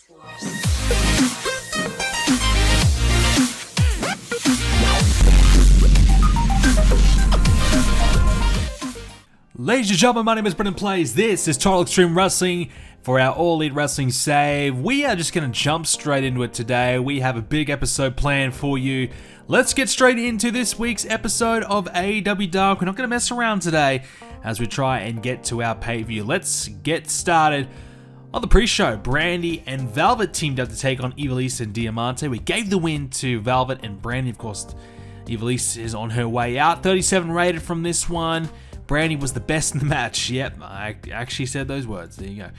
Ladies and gentlemen, my name is Brendan Plays. This is Total Extreme Wrestling for our All Elite Wrestling save. We are just going to jump straight into it today. We have a big episode planned for you. Let's get straight into this week's episode of AEW Dark. We're not going to mess around today as we try and get to our pay-per-view. Let's get started. On the pre-show, Brandy and Velvet teamed up to take on Ivelisse and Diamante. We gave the win to Velvet and Brandy. Of course, Ivelisse is on her way out. 37 rated from this one. Brandy was the best in the match. Yep, I actually said those words. There you go.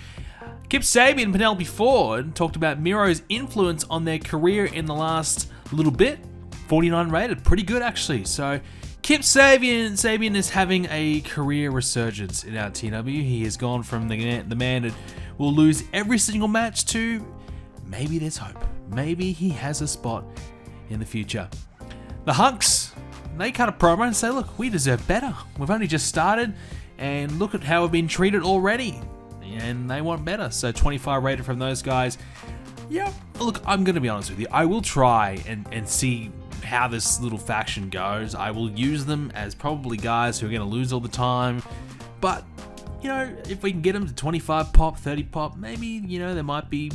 Kip Sabian and Penelope Ford talked about Miro's influence on their career in the last little bit. 49 rated. Pretty good, actually. So, Kip Sabian is having a career resurgence in our TEW. He has gone from the man that will lose every single match to maybe there's hope. Maybe he has a spot in the future. The Hunks, they cut a promo and say, look, we deserve better. We've only just started, and look at how we've been treated already. And they want better. So 25 rated from those guys. Yeah, look, I'm going to be honest with you. I will try and see how this little faction goes. I will use them as probably guys who are going to lose all the time. But, you know, if we can get them to 25 pop, 30 pop, maybe, you know, there might be,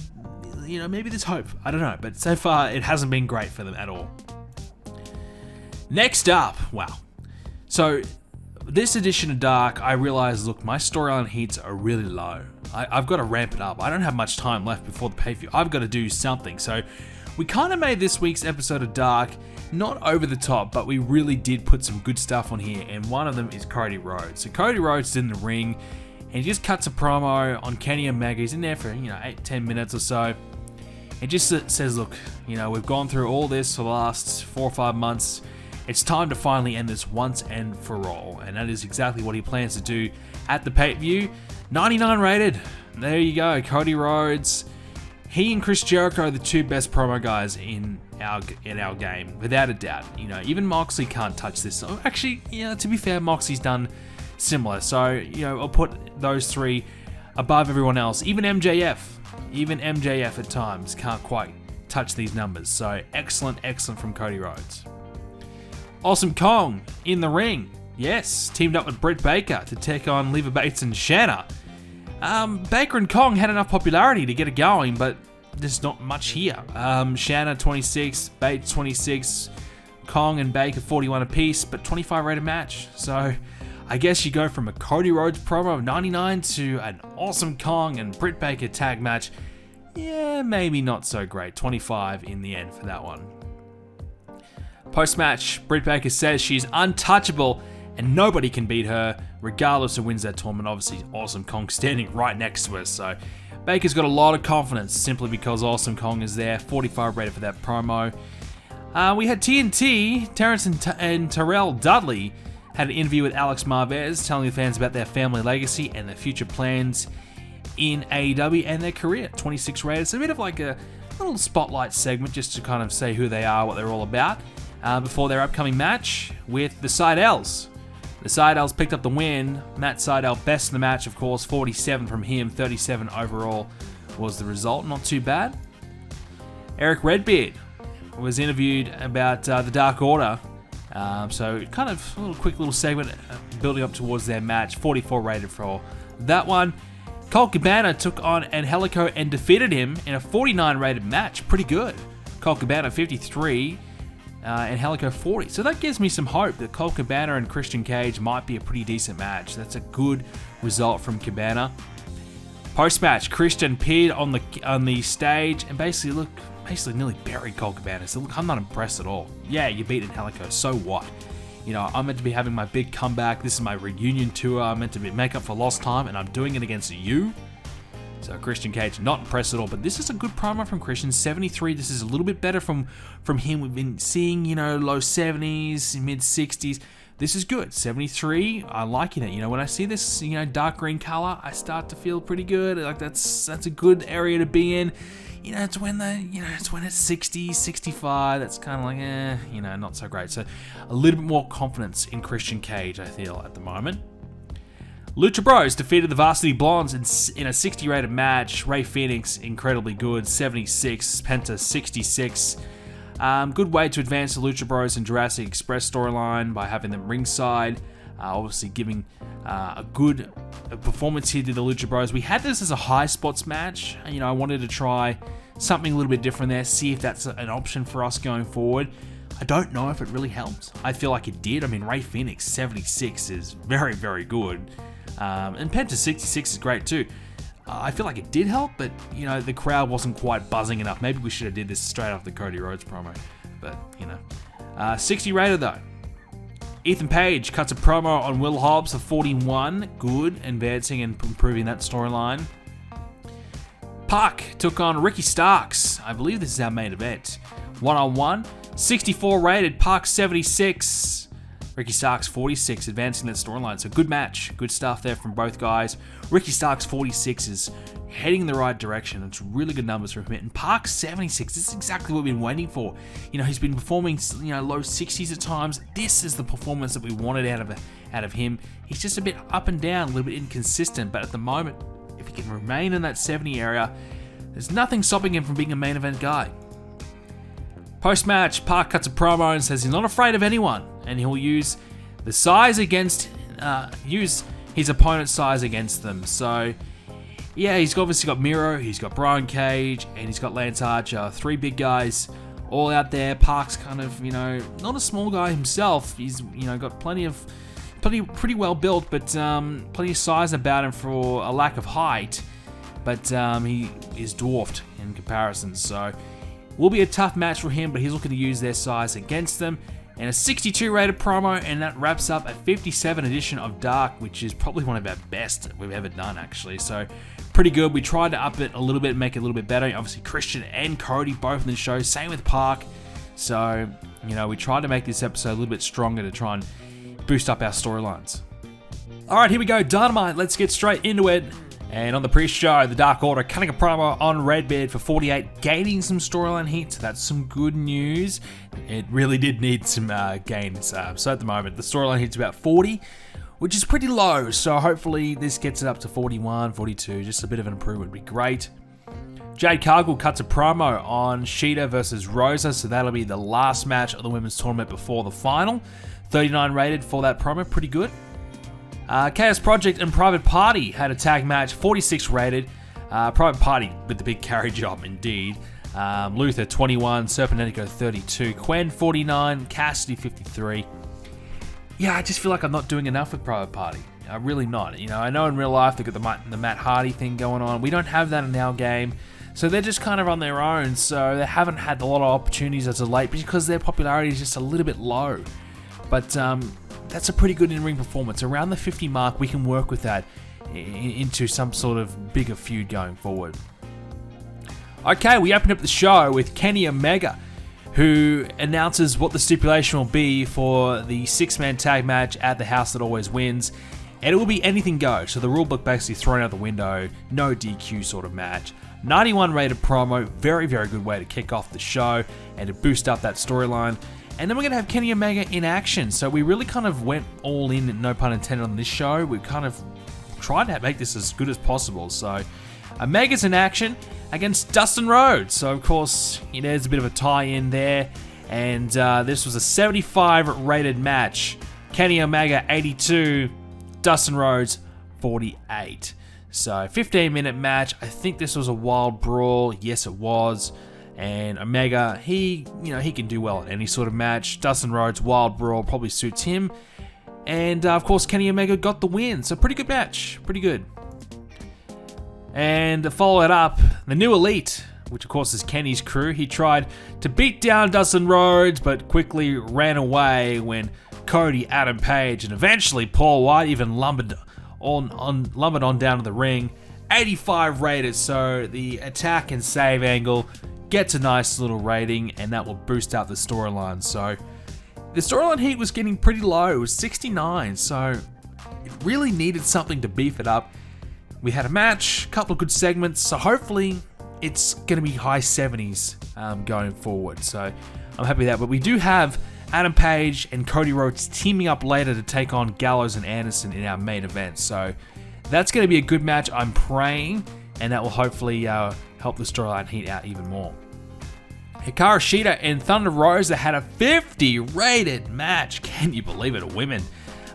you know, maybe there's hope. I don't know. But so far, it hasn't been great for them at all. Next up, wow. So, this edition of Dark, I realized, look, my storyline heats are really low. I've got to ramp it up. I don't have much time left before the pay-per-view. I've got to do something. So, we kind of made this week's episode of Dark not over the top, but we really did put some good stuff on here, and one of them is Cody Rhodes. So, Cody Rhodes is in the ring, and he just cuts a promo on Kenny Omega. He's in there for, 8-10 minutes or so. It just says, look, we've gone through all this for the last 4 or 5 months. It's time to finally end this once and for all, and that is exactly what he plans to do at the pay-per-view. 99 rated. There you go, Cody Rhodes. He and Chris Jericho are the two best promo guys in our game, without a doubt. Even Moxley can't touch this. So actually, to be fair, Moxley's done similar. So, I'll put those three above everyone else. Even MJF at times can't quite touch these numbers. So excellent from Cody Rhodes. Awesome Kong in the ring. Yes, teamed up with Britt Baker to take on Leva Bates and Shanna. Baker and Kong had enough popularity to get it going, but there's not much here. Shanna 26, Bates 26, Kong and Baker 41 apiece, but 25 rated match. So I guess you go from a Cody Rhodes promo of 99 to an Awesome Kong and Britt Baker tag match. Yeah, maybe not so great. 25 in the end for that one. Post-match, Britt Baker says she's untouchable and nobody can beat her, regardless who wins that tournament. Obviously, Awesome Kong standing right next to her, so Baker's got a lot of confidence simply because Awesome Kong is there. 45 rated for that promo. We had TNT, Terrence and Terrell Dudley had an interview with Alex Marvez, telling the fans about their family legacy and their future plans in AEW and their career. 26 rated, so a bit of like a little spotlight segment just to kind of say who they are, what they're all about. Before their upcoming match with the Seidels. The Seidels picked up the win. Matt Seidel, best in the match, of course. 47 from him, 37 overall was the result. Not too bad. Eric Redbeard was interviewed about the Dark Order. So kind of a quick little segment building up towards their match. 44 rated for that one. Colt Cabana took on Angelico and defeated him in a 49 rated match. Pretty good. Colt Cabana 53. Angelico 40. So that gives me some hope that Colt Cabana and Christian Cage might be a pretty decent match. That's a good result from Cabana. Post-match, Christian appeared on the stage and basically nearly buried Colt Cabana. So look, I'm not impressed at all. Yeah, you beat Angelico, so what? I'm meant to be having my big comeback. This is my reunion tour. I'm meant to make up for lost time, and I'm doing it against you. So Christian Cage, not impressed at all, but this is a good promo from Christian. 73, this is a little bit better from him. We've been seeing, low 70s, mid 60s. This is good. 73, I'm liking it. When I see this, dark green color, I start to feel pretty good. Like that's a good area to be in. It's when it's 60, 65, that's kind of like, not so great. So a little bit more confidence in Christian Cage, I feel, at the moment. Lucha Bros defeated the Varsity Blondes in a 60 rated match. Ray Phoenix, incredibly good, 76, Penta 66. Good way to advance the Lucha Bros and Jurassic Express storyline by having them ringside. Obviously giving a good performance here to the Lucha Bros. We had this as a high spots match. I wanted to try something a little bit different there, see if that's an option for us going forward. I don't know if it really helped. I feel like it did. I mean, Ray Phoenix 76 is very, very good. And Penta 66 is great too. I feel like it did help, but the crowd wasn't quite buzzing enough. Maybe we should have did this straight off the Cody Rhodes promo. But 60 rated though. Ethan Page cuts a promo on Will Hobbs for 41. Good, advancing and improving that storyline. Park took on Ricky Starks. I believe this is our main event. 1-on-1. 64 rated. Park 76. Ricky Starks 46, advancing that storyline. So good match. Good stuff there from both guys. Ricky Starks 46 is heading in the right direction. It's really good numbers for him. And Park 76, this is exactly what we've been waiting for. He's been performing low 60s at times. This is the performance that we wanted out of him. He's just a bit up and down, a little bit inconsistent, but at the moment, if he can remain in that 70 area, there's nothing stopping him from being a main event guy. Post-match, Park cuts a promo and says he's not afraid of anyone, and he'll use the size use his opponent's size against them. So, yeah, he's obviously got Miro, he's got Brian Cage, and he's got Lance Archer. 3 big guys all out there. Park's kind of, not a small guy himself. He's, got pretty well built, but plenty of size about him for a lack of height. But he is dwarfed in comparison, so will be a tough match for him, but he's looking to use their size against them. And a 62 rated promo, and that wraps up a 57 edition of Dark, which is probably one of our best we've ever done, actually. So pretty good. We tried to up it a little bit, make it a little bit better. Obviously, Christian and Cody both in the show. Same with Park. So, we tried to make this episode a little bit stronger to try and boost up our storylines. All right, here we go. Dynamite. Let's get straight into it. And on the pre-show, the Dark Order cutting a promo on Redbeard for 48, gaining some storyline heat, so that's some good news. It really did need some gains. So at the moment, the storyline heat's about 40, which is pretty low, so hopefully this gets it up to 41, 42, just a bit of an improvement would be great. Jade Cargill cuts a promo on Sheeta versus Rosa, so that'll be the last match of the women's tournament before the final. 39 rated for that promo, pretty good. Chaos Project and Private Party had a tag match, 46 rated. Private Party with the big carry job, indeed. Luther 21, Serpentinico 32, Quen 49, Cassidy 53. Yeah, I just feel like I'm not doing enough with Private Party. I'm really not. I know in real life they've got the Matt Hardy thing going on. We don't have that in our game. So they're just kind of on their own. So they haven't had a lot of opportunities as of late because their popularity is just a little bit low. But that's a pretty good in-ring performance. Around the 50 mark, we can work with that into some sort of bigger feud going forward. Okay, we open up the show with Kenny Omega, who announces what the stipulation will be for the 6-man tag match at the House That Always Wins. And it will be anything goes. So the rulebook basically thrown out the window, no DQ sort of match. 91 rated promo, very, very good way to kick off the show and to boost up that storyline. And then we're going to have Kenny Omega in action. So we really kind of went all in, no pun intended, on this show. We kind of tried to make this as good as possible. So Omega's in action against Dustin Rhodes. So, of course, there's a bit of a tie-in there. And this was a 75 rated match. Kenny Omega, 82. Dustin Rhodes, 48. So, 15-minute match. I think this was a wild brawl. Yes, it was. And Omega, he can do well in any sort of match. Dustin Rhodes, wild brawl, probably suits him. And, of course, Kenny Omega got the win. So, pretty good match. Pretty good. And to follow it up, the New Elite, which, of course, is Kenny's crew. He tried to beat down Dustin Rhodes, but quickly ran away when Cody, Adam Page, and eventually Paul White even lumbered on down to the ring. 85 rated, so the attack and save angle gets a nice little rating, and that will boost out the storyline. So the storyline heat was getting pretty low. It was 69, so it really needed something to beef it up. We had a match, a couple of good segments, so hopefully it's going to be high 70s going forward. So I'm happy with that. But we do have Adam Page and Cody Rhodes teaming up later to take on Gallows and Anderson in our main event. So that's going to be a good match, I'm praying, and that will hopefully help the storyline heat out even more. Hikaru Shida and Thunder Rosa had a 50 rated match. Can you believe it?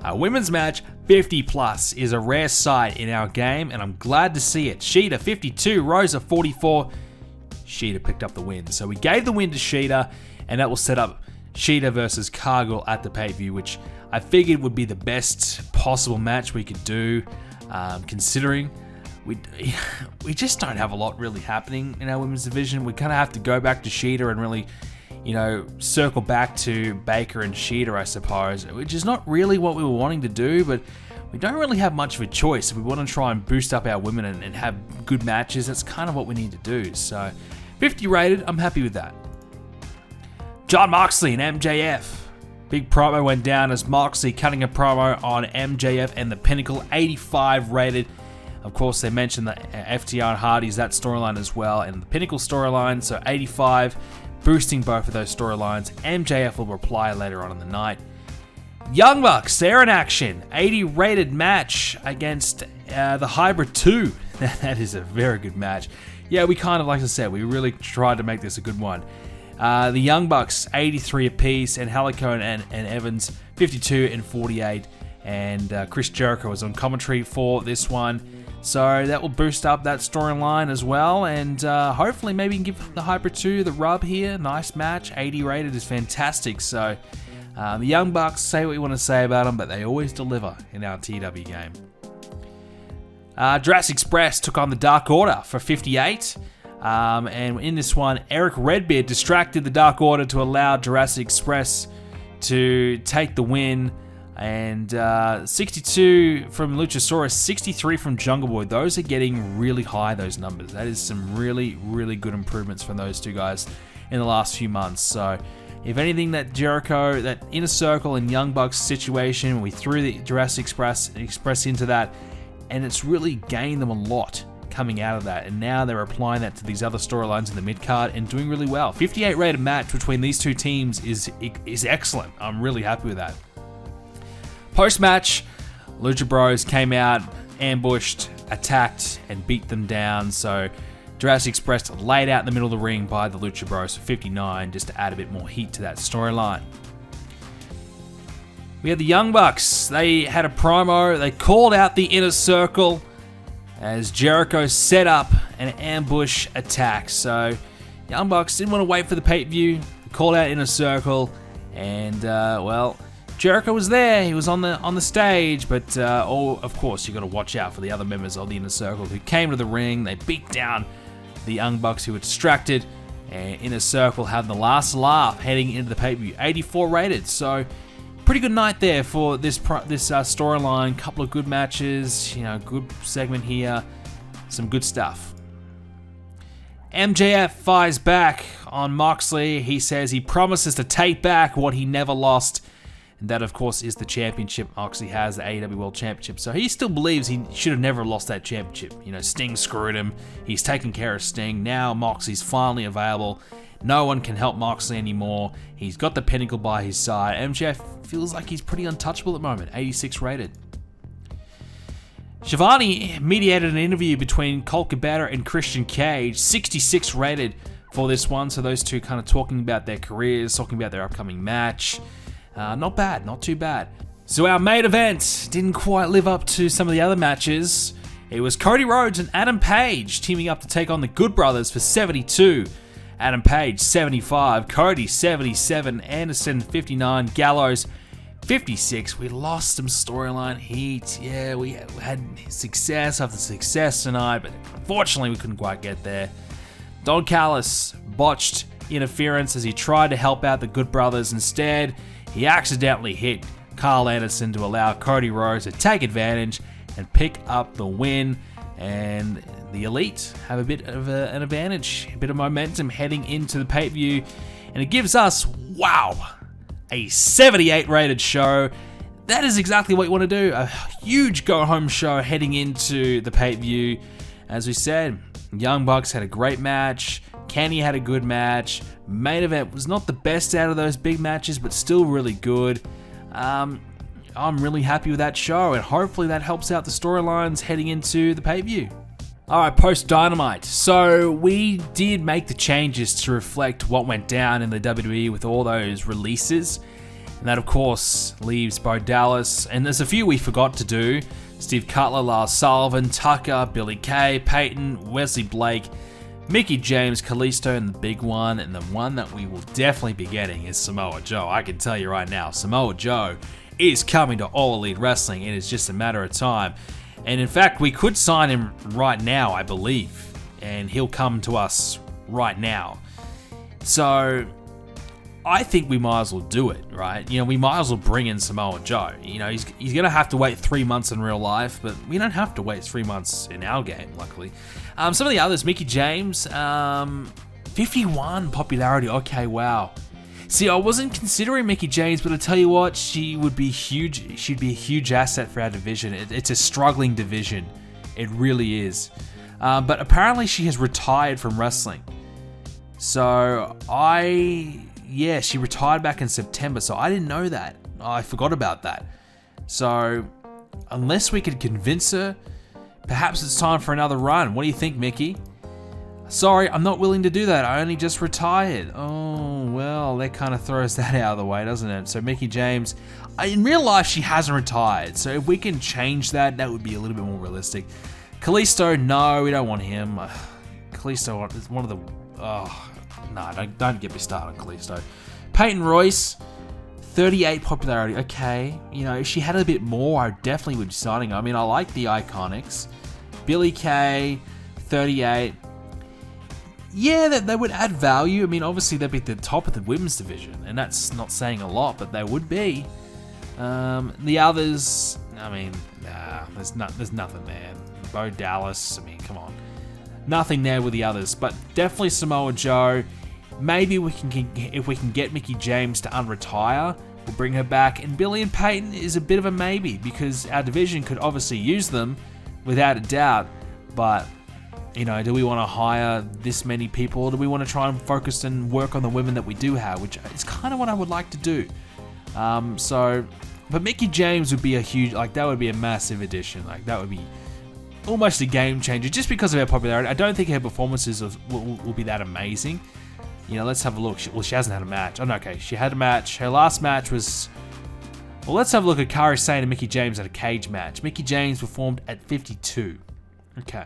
A women's match 50 plus is a rare sight in our game, and I'm glad to see it. Shida 52, Rosa 44. Shida picked up the win. So we gave the win to Shida, and that will set up Shida versus Cargill at the pay-per-view, which I figured would be the best possible match we could do, considering we just don't have a lot really happening in our women's division. We kind of have to go back to Shida and really, circle back to Baker and Shida, I suppose, which is not really what we were wanting to do, but we don't really have much of a choice. If we want to try and boost up our women and have good matches, that's kind of what we need to do. So 50 rated, I'm happy with that. Jon Moxley and MJF. Big promo went down as Moxley cutting a promo on MJF and the Pinnacle, 85 rated. Of course, they mentioned the FTR and Hardys, that storyline as well, and the Pinnacle storyline, so 85, boosting both of those storylines. MJF will reply later on in the night. Young Bucks, they're in action. 80 rated match against the Hybrid 2. That is a very good match. Yeah, we kind of, like I said, we really tried to make this a good one. The Young Bucks, 83 apiece, and Helico and Evans, 52 and 48. And Chris Jericho was on commentary for this one. So that will boost up that storyline as well. And hopefully maybe you can give the Hybrid 2 the rub here. Nice match. 80 rated is fantastic. So the Young Bucks, say what you want to say about them, but they always deliver in our TW game. Jurassic Express took on the Dark Order for 58. And in this one, Eric Redbeard distracted the Dark Order to allow Jurassic Express to take the win. And 62 from Luchasaurus, 63 from Jungle Boy. Those are getting really high, those numbers. That is some really, really good improvements from those two guys in the last few months. So if anything, that Jericho, that Inner Circle and Young Bucks situation, we threw the Jurassic Express into that, and it's really gained them a lot coming out of that. And now they're applying that to these other storylines in the mid-card and doing really well. 58 rated match between these two teams is excellent. I'm really happy with that. Post-match, Lucha Bros came out, ambushed, attacked, and beat them down. So Jurassic Express laid out in the middle of the ring by the Lucha Bros for 59, just to add a bit more heat to that storyline. We had the Young Bucks. They had a promo. They called out the Inner Circle as Jericho set up an ambush attack. So Young Bucks didn't want to wait for the pay-per-view. They called out Inner Circle, and Jericho was there. He was on the stage, but of course you got to watch out for the other members of the Inner Circle who came to the ring. They beat down the Young Bucks who were distracted, and Inner Circle had the last laugh heading into the pay-per-view. 84 rated, so pretty good night there for this storyline. Couple of good matches, good segment here, some good stuff. MJF fires back on Moxley. He says he promises to take back what he never lost. And that, of course, is the championship Moxley has, the AEW World Championship. So he still believes he should have never lost that championship. Sting screwed him. He's taken care of Sting. Now Moxley's finally available. No one can help Moxley anymore. He's got the Pinnacle by his side. MJF feels like he's pretty untouchable at the moment. 86 rated. Shivani mediated an interview between Colt Cabana and Christian Cage. 66 rated for this one. So those two kind of talking about their careers, talking about their upcoming match. Not bad, not too bad. So our main event didn't quite live up to some of the other matches. It was Cody Rhodes and Adam Page teaming up to take on the Good Brothers for 72. Adam Page, 75. Cody, 77. Anderson, 59. Gallows, 56. We lost some storyline heat. Yeah, we had success after success tonight, but unfortunately we couldn't quite get there. Don Callis botched interference as he tried to help out the Good Brothers. Instead, he accidentally hit Carl Anderson to allow Cody Rhodes to take advantage and pick up the win. And the Elite have a bit of an advantage, a bit of momentum heading into the pay-per-view. And it gives us, a 78 rated show. That is exactly what you want to do. A huge go-home show heading into the pay-per-view. As we said, Young Bucks had a great match. Kenny had a good match. Main event was not the best out of those big matches, but still really good. I'm really happy with that show, and hopefully that helps out the storylines heading into the pay-per-view. Alright, post Dynamite. So we did make the changes to reflect what went down in the WWE with all those releases. And that, of course, leaves Bo Dallas. And there's a few we forgot to do. Steve Cutler, Lars Sullivan, Tucker, Billy Kay, Peyton, Wesley Blake, Mickie James, Kalisto, and the big one. And the one that we will definitely be getting is Samoa Joe. I can tell you right now, Samoa Joe is coming to All Elite Wrestling. It is just a matter of time. And in fact, we could sign him right now, I believe. And he'll come to us right now. So I think we might as well do it, right? You know, we might as well bring in Samoa Joe. You know, he's going to have to wait 3 months in real life, but we don't have to wait 3 months in our game, luckily. Some of the others, Mickie James, 51 popularity. Okay, wow. See, I wasn't considering Mickie James, but I tell you what, she would be huge. She'd be a huge asset for our division. It's a struggling division. It really is. But apparently she has retired from wrestling. So she retired back in September, so I didn't know that. I forgot about that. So unless we could convince her, perhaps it's time for another run. What do you think, Mickie? Sorry, I'm not willing to do that. I only just retired. Oh, well, that kind of throws that out of the way, doesn't it? So Mickie James, in real life, she hasn't retired. So if we can change that, that would be a little bit more realistic. Kalisto, no, we don't want him. Kalisto is one of the... don't get me started on Kalisto. Peyton Royce, 38 popularity. Okay, you know, if she had a bit more, I definitely would be signing her. I mean, I like the Iconics. Billy Kay, 38. Yeah, that would add value. I mean, obviously they'd be at the top of the women's division, and that's not saying a lot, but they would be. The others, I mean, there's nothing there. Bo Dallas, I mean, come on. Nothing there with the others, but definitely Samoa Joe. Maybe if we can get Mickie James to unretire, we'll bring her back. And Billy and Peyton is a bit of a maybe, because our division could obviously use them, without a doubt, but... You know, do we want to hire this many people, or do we want to try and focus and work on the women that we do have, which is kind of what I would like to do. But Mickie James would be a huge, that would be a massive addition. That would be almost a game changer, just because of her popularity. I don't think her performances will be that amazing. You know, let's have a look. She hasn't had a match. Oh, no, okay, she had a match. Her last match was... Well, let's have a look at Kairi Sane and Mickie James at a cage match. Mickie James performed at 52. Okay.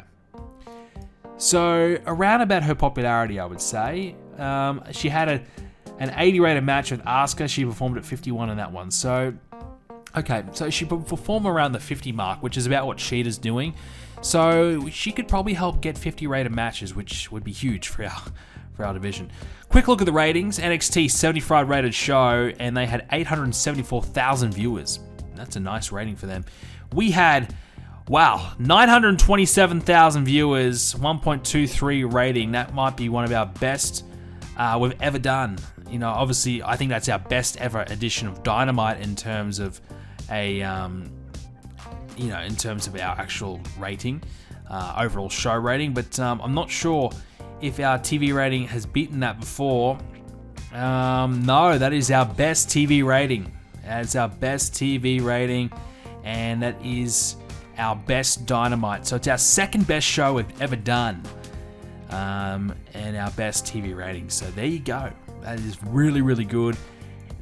So, around about her popularity, I would say. She had an 80 rated match with Asuka. She performed at 51 in that one. So, okay, so she performed around the 50 mark, which is about what Sheeta's doing. So, she could probably help get 50 rated matches, which would be huge for our division. Quick look at the ratings. NXT 75 rated show, and they had 874,000 viewers. That's a nice rating for them. We had... Wow, 927,000 viewers, 1.23 rating. That might be one of our best we've ever done. You know, obviously, I think that's our best ever edition of Dynamite in terms of in terms of our actual rating, overall show rating. But I'm not sure if our TV rating has beaten that before. No, that is our best TV rating. That's our best TV rating, and that is our best Dynamite. So it's our second best show we've ever done, and our best TV rating. So there you go. That is really, really good.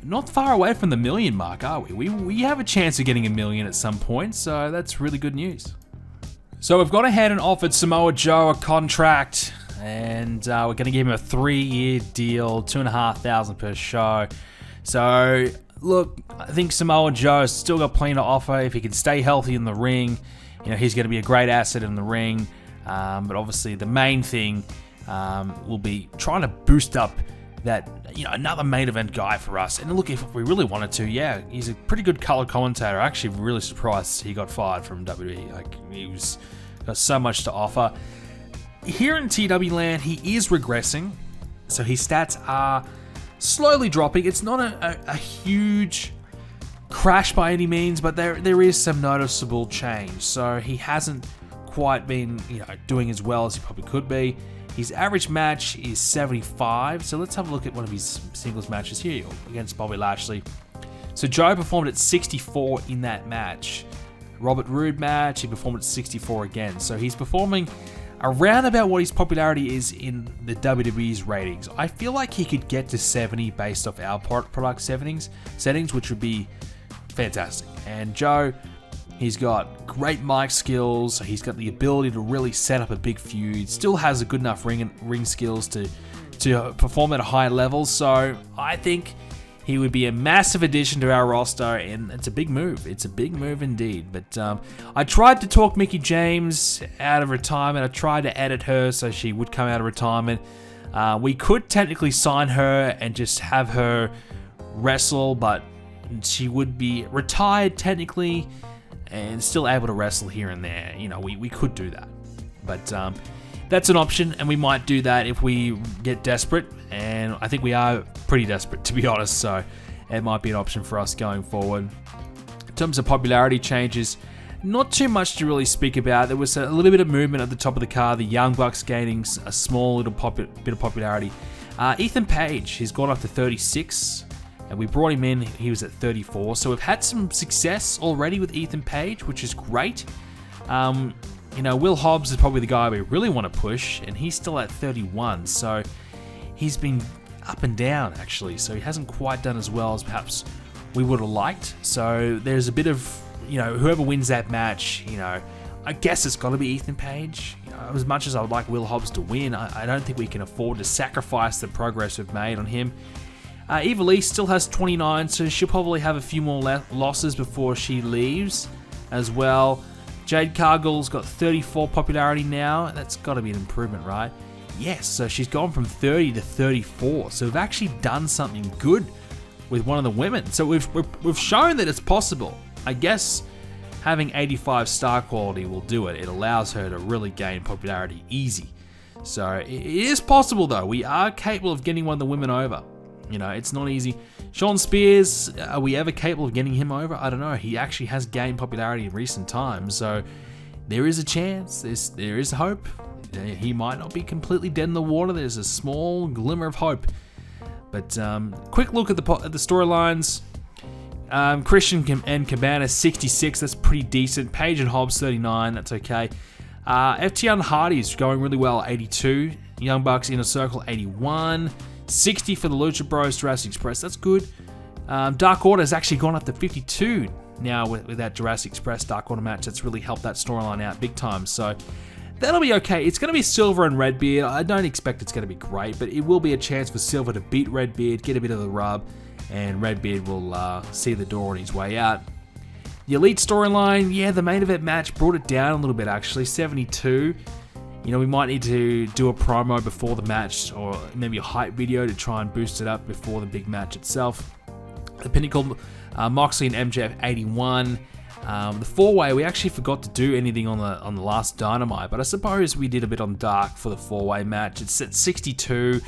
Not far away from the million mark, are we? We have a chance of getting a million at some point, so that's really good news. So we've gone ahead and offered Samoa Joe a contract, and we're going to give him a 3-year deal, $2,500 per show. So look, I think Samoa Joe's still got plenty to offer. If he can stay healthy in the ring, you know, he's going to be a great asset in the ring. But obviously the main thing will be trying to boost up that, you know, another main event guy for us. And look, if we really wanted to, yeah, he's a pretty good color commentator. Actually, really surprised he got fired from WWE. Like, he got so much to offer. Here in TW land, he is regressing, so his stats are slowly dropping. It's not a huge crash by any means, but there is some noticeable change. So he hasn't quite been, you know, doing as well as he probably could be. His average match is 75, so let's have a look at one of his singles matches here against Bobby Lashley. So Joe performed at 64 in that match. Robert Roode match, he performed at 64 again. So he's performing around about what his popularity is in the WWE's ratings. I feel like he could get to 70 based off our product settings, which would be fantastic. And Joe, he's got great mic skills. He's got the ability to really set up a big feud. Still has a good enough ring skills to perform at a high level. So I think he would be a massive addition to our roster, and it's a big move. It's a big move indeed. But I tried to talk Mickie James out of retirement. I tried to edit her so she would come out of retirement. We could technically sign her and just have her wrestle, but she would be retired technically and still able to wrestle here and there. You know, we could do that. But that's an option, and we might do that if we get desperate, and I think we are pretty desperate, to be honest, so it might be an option for us going forward. In terms of popularity changes, not too much to really speak about. There was a little bit of movement at the top of the card, the Young Bucks gaining a small little bit of popularity. Ethan Page, he's gone up to 36, and we brought him in, he was at 34, so we've had some success already with Ethan Page, which is great. You know, Will Hobbs is probably the guy we really want to push, and he's still at 31, so he's been up and down, actually, so he hasn't quite done as well as perhaps we would have liked. So there's a bit of, you know, whoever wins that match, you know, I guess it's got to be Ethan Page. You know, as much as I would like Will Hobbs to win, I don't think we can afford to sacrifice the progress we've made on him. Eva Lee still has 29, so she'll probably have a few more losses before she leaves as well. Jade Cargill's got 34 popularity now. That's got to be an improvement, right? Yes, so she's gone from 30 to 34. So we've actually done something good with one of the women. So we've shown that it's possible. I guess having 85 star quality will do it. It allows her to really gain popularity easy. So it is possible, though. We are capable of getting one of the women over. You know, it's not easy. Sean Spears, are we ever capable of getting him over? I don't know. He actually has gained popularity in recent times, so there is a chance. There is hope. He might not be completely dead in the water. There's a small glimmer of hope. But quick look at the storylines. Christian and Cabana 66. That's pretty decent. Page and Hobbs 39. That's okay. FTR and Hardy's going really well. 82. Young Bucks Inner Circle 81. 60 for the Lucha Bros, Jurassic Express. That's good. Dark Order has actually gone up to 52 now with that Jurassic Express Dark Order match. That's really helped that storyline out big time. So that'll be okay. It's going to be Silver and Redbeard. I don't expect it's going to be great, but it will be a chance for Silver to beat Redbeard, get a bit of the rub, and Redbeard will see the door on his way out. The Elite storyline, yeah, the main event match brought it down a little bit actually, 72. You know, we might need to do a promo before the match, or maybe a hype video to try and boost it up before the big match itself. The Pinnacle, Moxley and MJF 81. The four-way, we actually forgot to do anything on the last Dynamite, but I suppose we did a bit on Dark for the four-way match. It's at 62.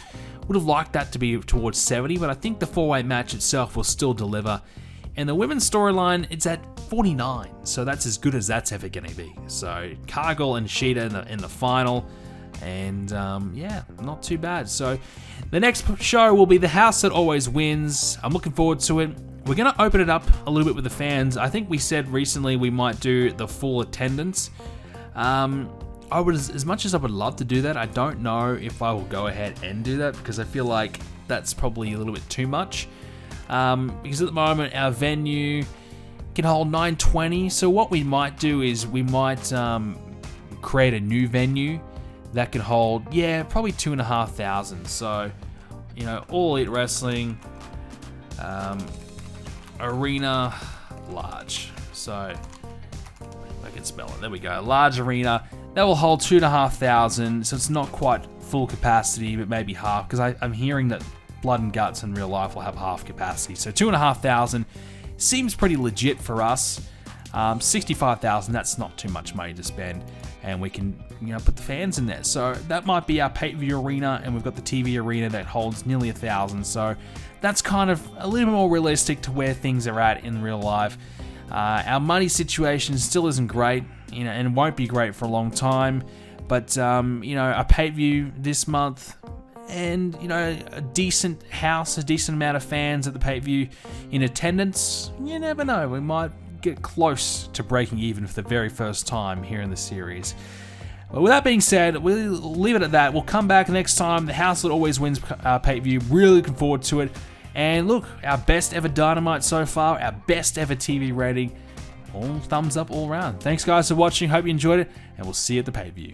Would have liked that to be towards 70, but I think the four-way match itself will still deliver. And the women's storyline, it's at 49, so that's as good as that's ever going to be. So Cargill and Sheeta in the final, and yeah, not too bad. So the next show will be The House That Always Wins. I'm looking forward to it. We're going to open it up a little bit with the fans. I think we said recently we might do the full attendance. As much as I would love to do that, I don't know if I will go ahead and do that, because I feel like that's probably a little bit too much. Because at the moment our venue can hold 920, so what we might do is we might create a new venue that can hold, probably 2,500. So, you know, All Elite Wrestling, arena, large. So I can spell it. There we go. Large arena that will hold 2,500. So it's not quite full capacity, but maybe half. Because I'm hearing that Blood and Guts in real life will have half capacity. So 2,500 seems pretty legit for us. 65,000, that's not too much money to spend, and we can, you know, put the fans in there. So that might be our pay-per-view arena, and we've got the TV arena that holds nearly 1,000. So that's kind of a little bit more realistic to where things are at in real life. Our money situation still isn't great, you know, and won't be great for a long time. But you know, a pay-per-view this month, and, you know, a decent house, a decent amount of fans at the pay-per-view in attendance, you never know, we might get close to breaking even for the very first time here in the series. But with that being said, we'll leave it at that. We'll come back next time. The house that always wins pay-per-view. Really looking forward to it. And look, our best ever Dynamite so far, our best ever TV rating. All thumbs up all around. Thanks guys for watching. Hope you enjoyed it, and we'll see you at the pay-per-view.